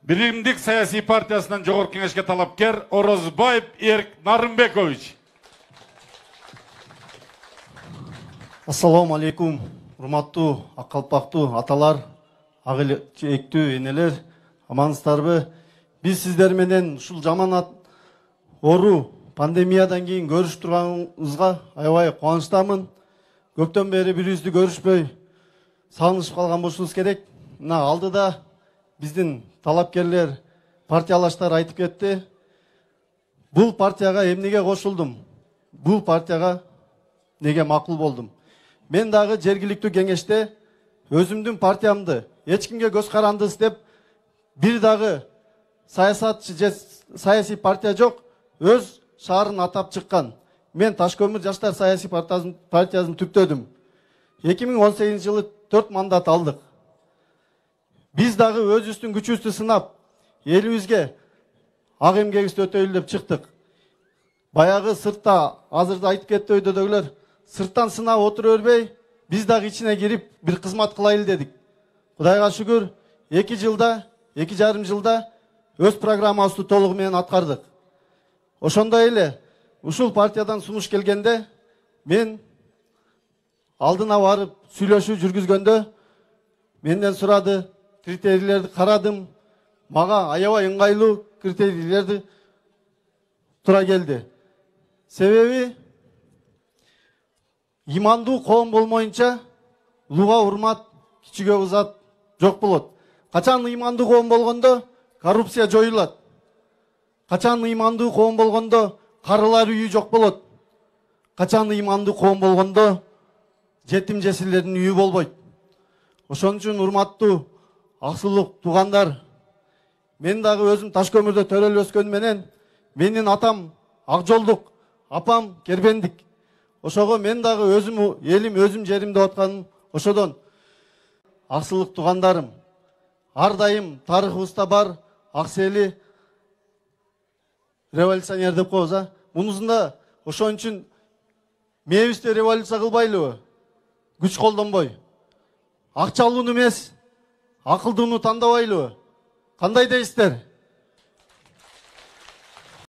Биримдик саясий партиясынан жогорку кеңешке талапкер Орозбаев Эрк Нарымбекович. Ассаламу алейкум, урматтуу акалпактуу аталар, ак чээктүү энелер, амансыздарбы? Биз сиздер менен ушул жаман оору пандемиядан кийин көрүшүп турганыбызга аябай кубанычтамын. Көптөн бери бири-бирибизди көрүшпөй сагынышып калган болушубуз керек. Мына алдыда биздин талапкерлер, партиялаштар айтып кетти. Бул партияга эмнеге кошулдум? Бул партияга неге макул болдум? Мен дагы жергиликтүү кеңеште өзүмдүн партиямды эч кимге көз карандысыз деп бир дагы саясатчы же саясий партия жок, өз шаарын атап чыккан. Мен Ташкөмүр жаштар саясий партиясын түптөдүм. 2018 жылы 4 мандат алдык. Биз дагы өзүбүздүн күчүбүздү сынап, элибизге ак эмгегибизди өтөйлү деп чыктык. Баягы сыртта азырда айтып кетти өйдөдөгүлөр, сырттан сынап отура бербей, биз дагы ичине кирип бир кызмат кылайлы дедик. Кудайга шүгүр, 2,5 жылда өз программабызды толугу менен аткардык. Ошондой эле ушул партиядан сунуш келгенде мен алдына барып сүйлөшүү жүргүзгөндө менден сурады, критерийлерди карадым. Мага аябай ыңгайлуу критерийлерди тура келди. Себеби имандуу коом болмоюнча улууга урмат, кичиге узат жок болот. Качан имандуу коом болгондо коррупция жоюлат. Качан имандуу коом болгондо карылар үйү жок болот. Качан имандуу коом болгондо жетим жесирлердин үйү болбойт. Ошон үчүн урматтуу аксулук туугандар, мен дагы өзүм Ташкөмүрдө төрөлүп өскөн менен, менин атам Акжолдук, апам Кербендик. Ошого мен дагы өзүм элим, өзүм жеримде атканым. Ошодон аксулук туугандарым, ар дайым тарыхыбызда бар аксели революционер деп коебуз, а? Мунусунда ошон үчүн мээбизди революция кылбайлыбы? Күч колдонбой. Акчалууну эмес, акылдууну тандабайлыбы? Кандай дейсиздер?